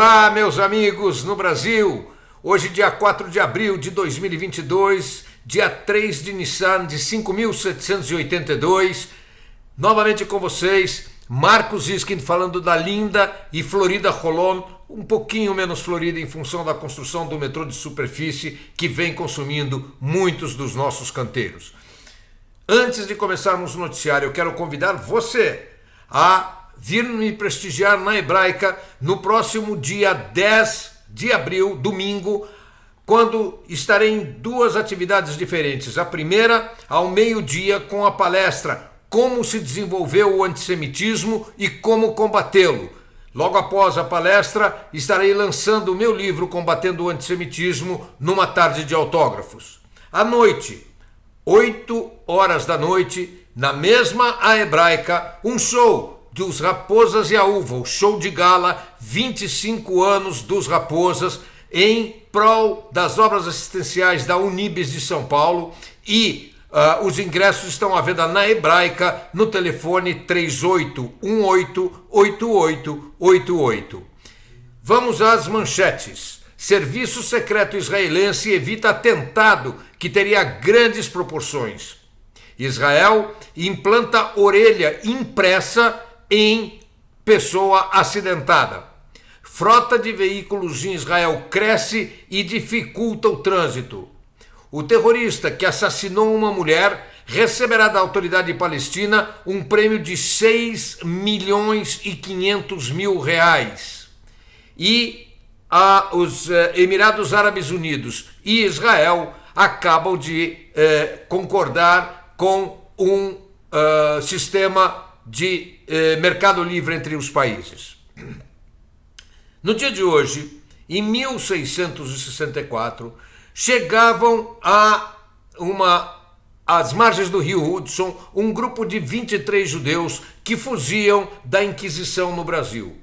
Olá, meus amigos no Brasil. Hoje, dia 4 de abril de 2022, dia 3 de Nissan de 5.782. Novamente com vocês, Marcos Iskin falando da linda e florida Holon, um pouquinho menos florida em função da construção do metrô de superfície que vem consumindo muitos dos nossos canteiros. Antes de começarmos o noticiário, eu quero convidar você a vir me prestigiar na Hebraica no próximo dia 10 de abril, domingo, quando estarei em duas atividades diferentes. A primeira, ao meio-dia, com a palestra Como se desenvolveu o antissemitismo e como combatê-lo. Logo após a palestra, estarei lançando o meu livro Combatendo o Antissemitismo numa tarde de autógrafos. À noite, 8 horas da noite, na mesma A Hebraica, um show dos Raposas e a Uva, o show de gala 25 anos dos Raposas, em prol das obras assistenciais da Unibis de São Paulo, e os ingressos estão à venda na Hebraica no telefone 3818-8888. Vamos às manchetes. Serviço secreto israelense evita atentado que teria grandes proporções. Israel implanta orelha impressa em pessoa acidentada. Frota de veículos em Israel cresce e dificulta o trânsito. O terrorista que assassinou uma mulher receberá da autoridade palestina um prêmio de 6.500.000 reais. E os Emirados Árabes Unidos e Israel acabam de concordar com um sistema de mercado livre entre os países. No dia de hoje, em 1664, chegavam às margens do rio Hudson um grupo de 23 judeus que fugiam da Inquisição no Brasil.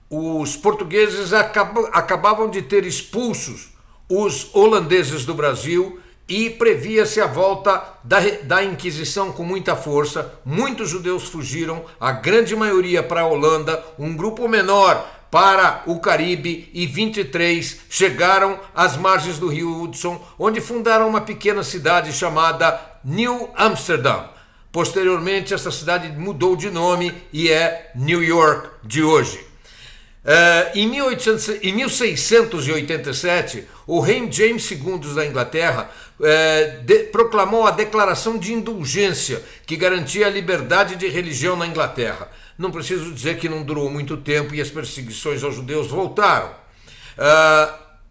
Os portugueses acabavam de ter expulsos os holandeses do Brasil e previa-se a volta da Inquisição com muita força. Muitos judeus fugiram, a grande maioria para a Holanda, um grupo menor para o Caribe, e 23 chegaram às margens do rio Hudson, onde fundaram uma pequena cidade chamada New Amsterdam. Posteriormente, essa cidade mudou de nome e é New York de hoje. Em 1687, o rei James II da Inglaterra proclamou a Declaração de Indulgência, que garantia a liberdade de religião na Inglaterra. Não preciso dizer que não durou muito tempo e as perseguições aos judeus voltaram.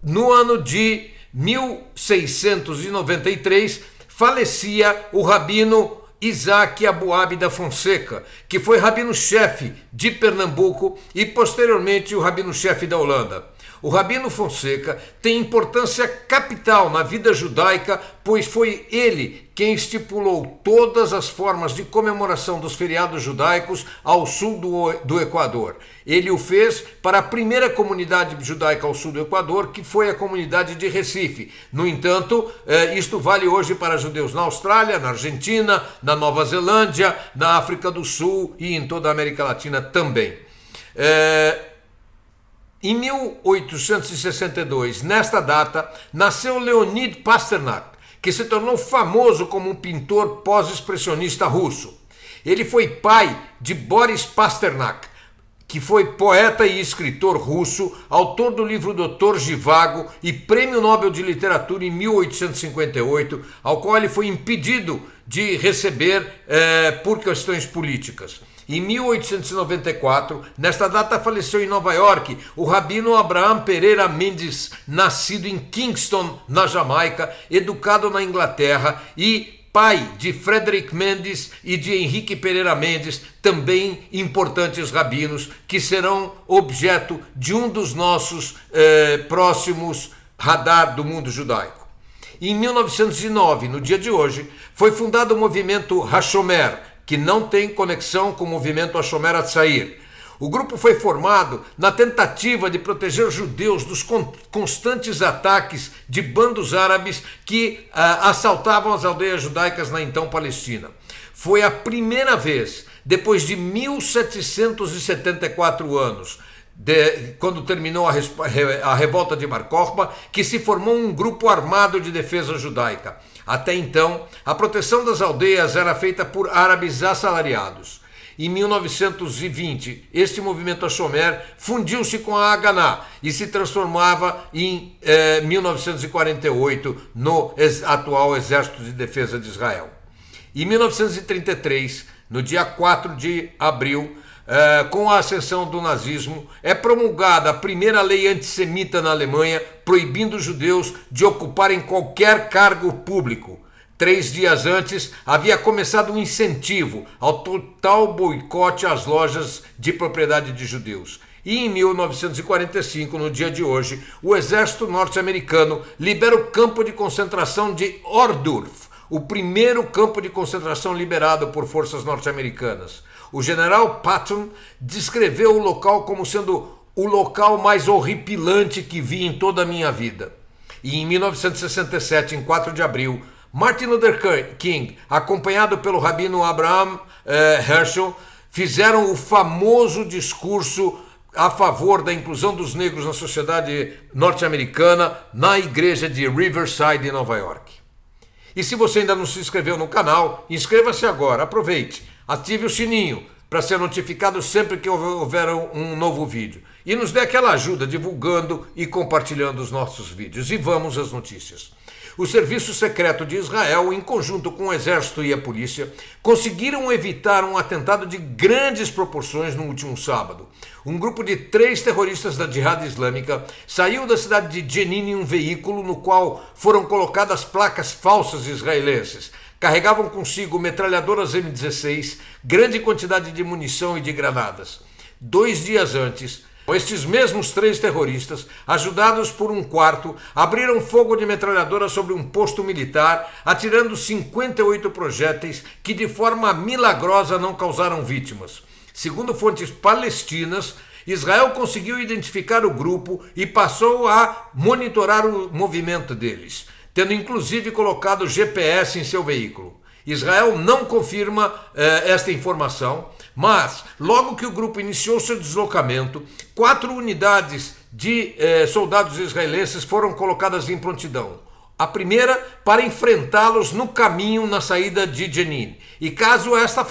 No ano de 1693, falecia o rabino Isaac Abuabi da Fonseca, que foi rabino-chefe de Pernambuco e posteriormente o rabino-chefe da Holanda. O rabino Fonseca tem importância capital na vida judaica, pois foi ele quem estipulou todas as formas de comemoração dos feriados judaicos ao sul do Equador. Ele o fez para a primeira comunidade judaica ao sul do Equador, que foi a comunidade de Recife. No entanto, isto vale hoje para judeus na Austrália, na Argentina, na Nova Zelândia, na África do Sul e em toda a América Latina também. Em 1862, nesta data, nasceu Leonid Pasternak, que se tornou famoso como um pintor pós-expressionista russo. Ele foi pai de Boris Pasternak, que foi poeta e escritor russo, autor do livro Doutor Zhivago e Prêmio Nobel de Literatura em 1858, ao qual ele foi impedido de receber por questões políticas. Em 1894, nesta data faleceu em Nova York o rabino Abraham Pereira Mendes, nascido em Kingston, na Jamaica, educado na Inglaterra e pai de Frederick Mendes e de Henrique Pereira Mendes, também importantes rabinos, que serão objeto de um dos nossos próximos radar do mundo judaico. Em 1909, no dia de hoje, foi fundado o movimento Hashomer, que não tem conexão com o movimento Hashomer Hatzair. O grupo foi formado na tentativa de proteger judeus dos constantes ataques de bandos árabes que assaltavam as aldeias judaicas na então Palestina. Foi a primeira vez, depois de 1774 anos, quando terminou a revolta de Bar Kokhba, que se formou um grupo armado de defesa judaica. Até então, a proteção das aldeias era feita por árabes assalariados. Em 1920, este movimento Hashomer fundiu-se com a Haganá e se transformava em 1948 no atual Exército de Defesa de Israel. Em 1933, no dia 4 de abril, com a ascensão do nazismo, é promulgada a primeira lei antissemita na Alemanha, proibindo os judeus de ocuparem qualquer cargo público. 3 dias antes, havia começado um incentivo ao total boicote às lojas de propriedade de judeus. E em 1945, no dia de hoje, o exército norte-americano libera o campo de concentração de Ohrdruf, o primeiro campo de concentração liberado por forças norte-americanas. O general Patton descreveu o local como sendo o local mais horripilante que vi em toda a minha vida. E em 1967, em 4 de abril, Martin Luther King, acompanhado pelo rabino Abraham Heschel, fizeram o famoso discurso a favor da inclusão dos negros na sociedade norte-americana na igreja de Riverside, em Nova York. E se você ainda não se inscreveu no canal, inscreva-se agora, aproveite, ative o sininho para ser notificado sempre que houver um novo vídeo. E nos dê aquela ajuda divulgando e compartilhando os nossos vídeos. E vamos às notícias. O Serviço Secreto de Israel, em conjunto com o Exército e a Polícia, conseguiram evitar um atentado de grandes proporções no último sábado. Um grupo de 3 terroristas da Jihad Islâmica saiu da cidade de Jenin em um veículo no qual foram colocadas placas falsas israelenses. Carregavam consigo metralhadoras M16, grande quantidade de munição e de granadas. 2 dias antes, estes mesmos 3 terroristas, ajudados por um quarto, abriram fogo de metralhadora sobre um posto militar, atirando 58 projéteis que de forma milagrosa não causaram vítimas. Segundo fontes palestinas, Israel conseguiu identificar o grupo e passou a monitorar o movimento deles, tendo inclusive colocado GPS em seu veículo. Israel não confirma esta informação, mas logo que o grupo iniciou seu deslocamento, 4 unidades de soldados israelenses foram colocadas em prontidão. A primeira para enfrentá-los no caminho na saída de Jenin. E caso essa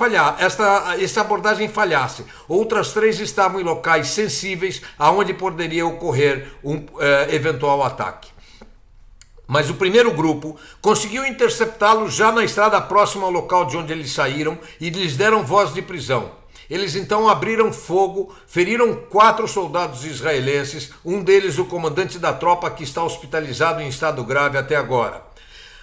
abordagem falhasse, outras 3 estavam em locais sensíveis aonde poderia ocorrer um eventual ataque. Mas o primeiro grupo conseguiu interceptá-los já na estrada próxima ao local de onde eles saíram e lhes deram voz de prisão. Eles então abriram fogo, feriram 4 soldados israelenses, um deles o comandante da tropa que está hospitalizado em estado grave até agora.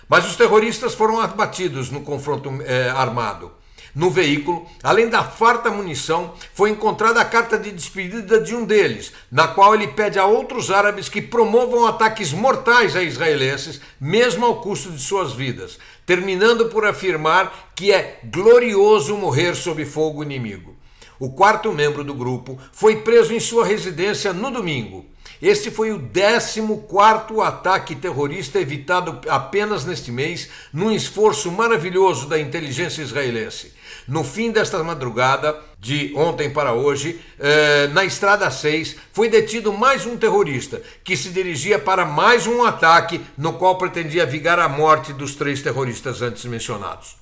Mas os terroristas foram abatidos no confronto armado. No veículo, além da farta munição, foi encontrada a carta de despedida de um deles, na qual ele pede a outros árabes que promovam ataques mortais a israelenses, mesmo ao custo de suas vidas, terminando por afirmar que é glorioso morrer sob fogo inimigo. O 4º membro do grupo foi preso em sua residência no domingo. Este foi o 14º ataque terrorista evitado apenas neste mês, num esforço maravilhoso da inteligência israelense. No fim desta madrugada, de ontem para hoje, na Estrada 6, foi detido mais um terrorista, que se dirigia para mais um ataque, no qual pretendia vingar a morte dos 3 terroristas antes mencionados.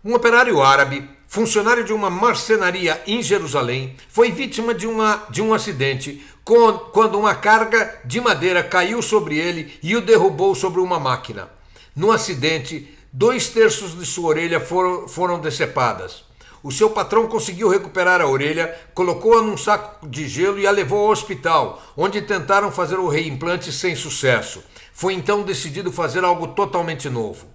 Um operário árabe, funcionário de uma marcenaria em Jerusalém, foi vítima de um acidente quando uma carga de madeira caiu sobre ele e o derrubou sobre uma máquina. No acidente, 2/3 de sua orelha foram decepadas. O seu patrão conseguiu recuperar a orelha, colocou-a num saco de gelo e a levou ao hospital, onde tentaram fazer o reimplante sem sucesso. Foi então decidido fazer algo totalmente novo.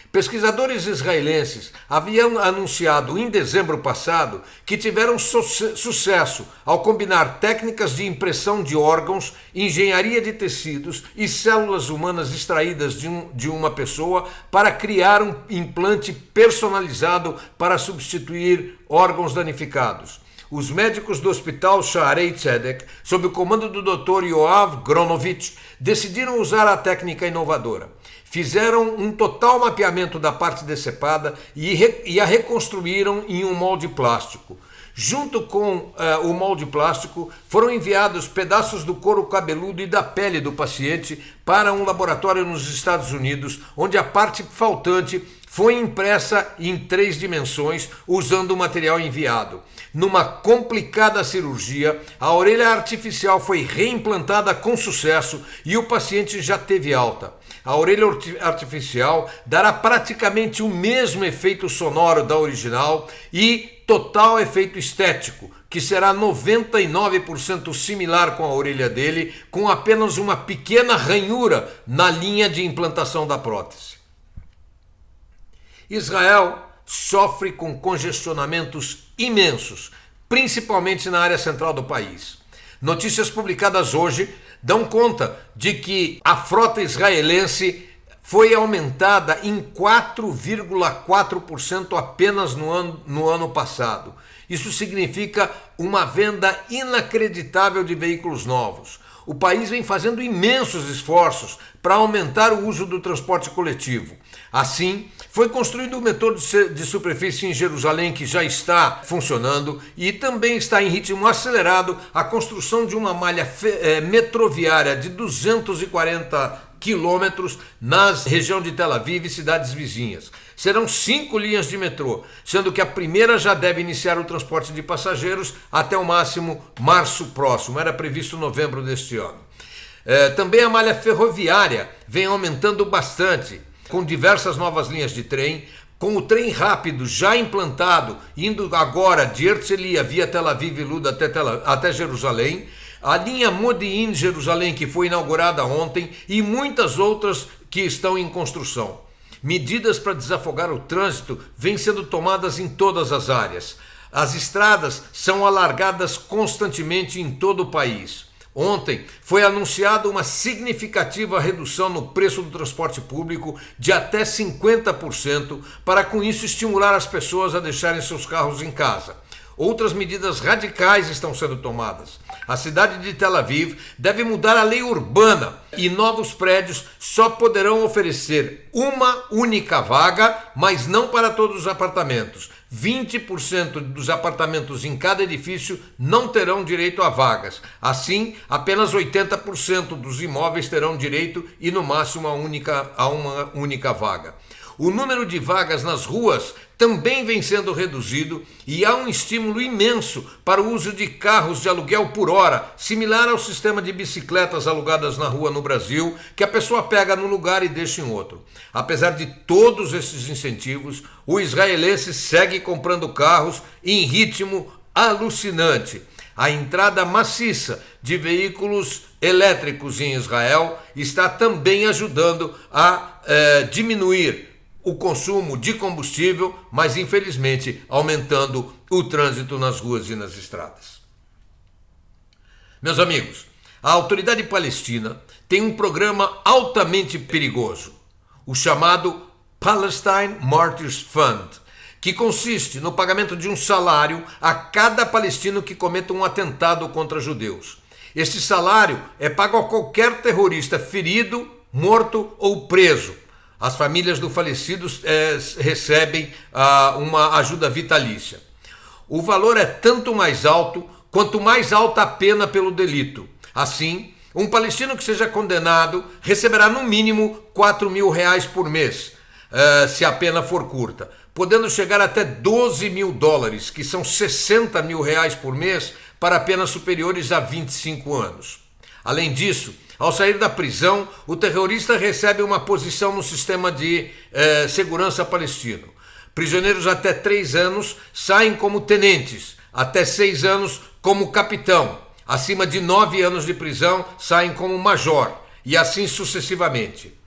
Pesquisadores israelenses haviam anunciado em dezembro passado que tiveram sucesso ao combinar técnicas de impressão de órgãos, engenharia de tecidos e células humanas extraídas de uma pessoa para criar um implante personalizado para substituir órgãos danificados. Os médicos do Hospital Shaarei Tzedek, sob o comando do Dr. Yoav Gronovich, decidiram usar a técnica inovadora. Fizeram um total mapeamento da parte decepada e a reconstruíram em um molde plástico. Junto com o molde plástico, foram enviados pedaços do couro cabeludo e da pele do paciente para um laboratório nos Estados Unidos, onde a parte faltante foi impressa em 3 dimensões usando o material enviado. Numa complicada cirurgia, a orelha artificial foi reimplantada com sucesso e o paciente já teve alta. A orelha artificial dará praticamente o mesmo efeito sonoro da original e total efeito estético, que será 99% similar com a orelha dele, com apenas uma pequena ranhura na linha de implantação da prótese. Israel sofre com congestionamentos imensos, principalmente na área central do país. Notícias publicadas hoje dão conta de que a frota israelense foi aumentada em 4,4% apenas no ano passado. Isso significa uma venda inacreditável de veículos novos. O país vem fazendo imensos esforços para aumentar o uso do transporte coletivo. Assim, foi construído um metrô de superfície em Jerusalém que já está funcionando e também está em ritmo acelerado a construção de uma malha metroviária de 240 quilômetros na região de Tel Aviv e cidades vizinhas. Serão 5 linhas de metrô, sendo que a primeira já deve iniciar o transporte de passageiros até o máximo março próximo, era previsto novembro deste ano. Também a malha ferroviária vem aumentando bastante, com diversas novas linhas de trem, com o trem rápido já implantado, indo agora de Herzliya via Tel Aviv e Lud até Jerusalém, a linha Modi'in Jerusalém, que foi inaugurada ontem, e muitas outras que estão em construção. Medidas para desafogar o trânsito vêm sendo tomadas em todas as áreas. As estradas são alargadas constantemente em todo o país. Ontem foi anunciada uma significativa redução no preço do transporte público de até 50%, para com isso estimular as pessoas a deixarem seus carros em casa. Outras medidas radicais estão sendo tomadas. A cidade de Tel Aviv deve mudar a lei urbana e novos prédios só poderão oferecer uma única vaga, mas não para todos os apartamentos. 20% dos apartamentos em cada edifício não terão direito a vagas. Assim, apenas 80% dos imóveis terão direito e no máximo a uma única vaga. O número de vagas nas ruas também vem sendo reduzido e há um estímulo imenso para o uso de carros de aluguel por hora, similar ao sistema de bicicletas alugadas na rua no Brasil, que a pessoa pega num lugar e deixa em outro. Apesar de todos esses incentivos, o israelense segue comprando carros em ritmo alucinante. A entrada maciça de veículos elétricos em Israel está também ajudando a diminuir o consumo de combustível, mas infelizmente aumentando o trânsito nas ruas e nas estradas. Meus amigos, a autoridade palestina tem um programa altamente perigoso, o chamado Palestine Martyrs Fund, que consiste no pagamento de um salário a cada palestino que cometa um atentado contra judeus. Este salário é pago a qualquer terrorista ferido, morto ou preso. As famílias do falecido recebem uma ajuda vitalícia. O valor é tanto mais alto quanto mais alta a pena pelo delito. Assim, um palestino que seja condenado receberá no mínimo R$4.000 por mês, se a pena for curta, podendo chegar até $12.000, que são R$60.000 por mês para penas superiores a 25 anos. Além disso, ao sair da prisão, o terrorista recebe uma posição no sistema de segurança palestino. Prisioneiros até 3 anos saem como tenentes, até 6 anos como capitão, acima de 9 anos de prisão saem como major, e assim sucessivamente.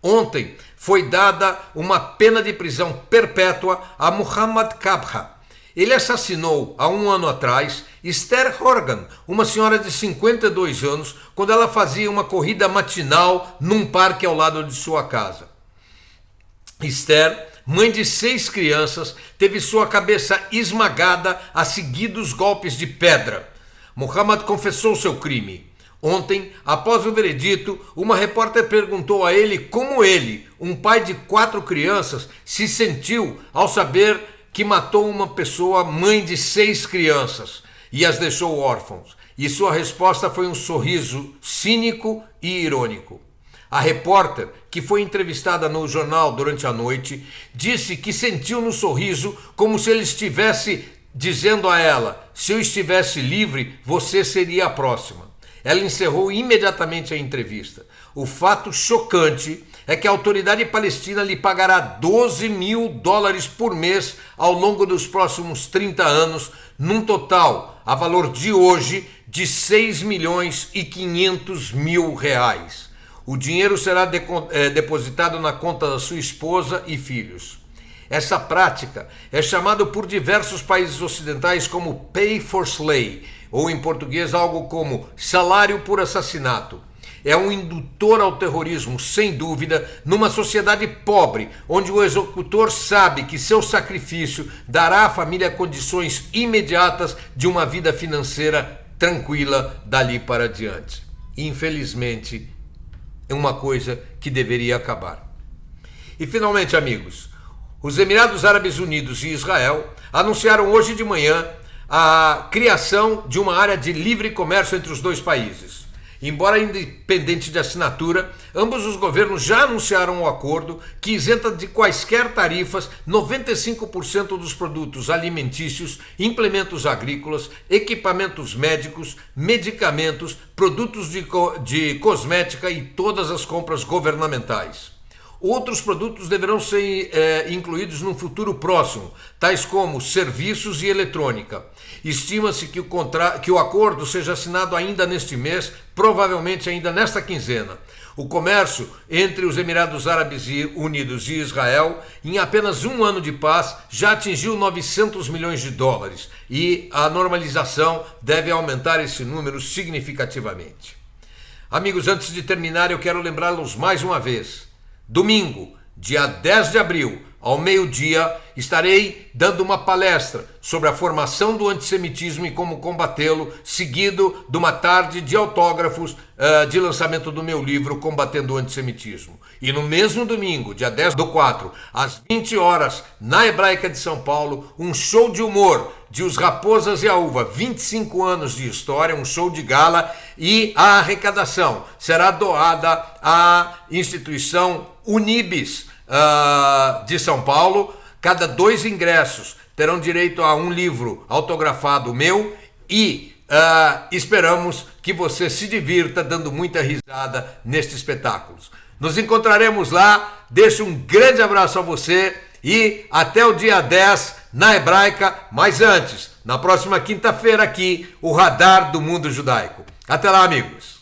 Ontem foi dada uma pena de prisão perpétua a Muhammad Kabha. Ele assassinou, há 1 ano atrás, Esther Horgan, uma senhora de 52 anos, quando ela fazia uma corrida matinal num parque ao lado de sua casa. Esther, mãe de 6 crianças, teve sua cabeça esmagada a seguidos golpes de pedra. Muhammad confessou seu crime. Ontem, após o veredito, uma repórter perguntou a ele como ele, um pai de 4 crianças, se sentiu ao saber que matou uma pessoa, mãe de 6 crianças, e as deixou órfãos. E sua resposta foi um sorriso cínico e irônico. A repórter, que foi entrevistada no jornal durante a noite, disse que sentiu no sorriso como se ele estivesse dizendo a ela: se eu estivesse livre, você seria a próxima. Ela encerrou imediatamente a entrevista. O fato chocante é que a autoridade palestina lhe pagará $12 mil por mês ao longo dos próximos 30 anos, num total, a valor de hoje, de R$6.500.000. O dinheiro será depositado na conta da sua esposa e filhos. Essa prática é chamada por diversos países ocidentais como pay for slay, ou em português algo como salário por assassinato. É um indutor ao terrorismo, sem dúvida, numa sociedade pobre, onde o executor sabe que seu sacrifício dará à família condições imediatas de uma vida financeira tranquila dali para diante. Infelizmente, é uma coisa que deveria acabar. E finalmente, amigos, os Emirados Árabes Unidos e Israel anunciaram hoje de manhã a criação de uma área de livre comércio entre os dois países. Embora independente de assinatura, ambos os governos já anunciaram um acordo que isenta de quaisquer tarifas 95% dos produtos alimentícios, implementos agrícolas, equipamentos médicos, medicamentos, produtos de cosmética e todas as compras governamentais. Outros produtos deverão ser incluídos num futuro próximo, tais como serviços e eletrônica. Estima-se que o acordo seja assinado ainda neste mês, provavelmente ainda nesta quinzena. O comércio entre os Emirados Árabes Unidos e Israel, em apenas um ano de paz, já atingiu $900 milhões e a normalização deve aumentar esse número significativamente. Amigos, antes de terminar, eu quero lembrá-los mais uma vez. Domingo, dia 10 de abril, ao meio-dia, estarei dando uma palestra sobre a formação do antissemitismo e como combatê-lo, seguido de uma tarde de autógrafos de lançamento do meu livro Combatendo o Antissemitismo. E no mesmo domingo, dia 10/4, às 20 horas, na Hebraica de São Paulo, um show de humor de Os Raposas e a Uva, 25 anos de história, um show de gala, e a arrecadação será doada à instituição Unibis de São Paulo. Cada 2 ingressos terão direito a um livro autografado meu e esperamos que você se divirta dando muita risada neste espetáculo. Nos encontraremos lá, deixo um grande abraço a você e até o dia 10 na Hebraica, mas antes, na próxima quinta-feira aqui, o Radar do Mundo Judaico. Até lá, amigos!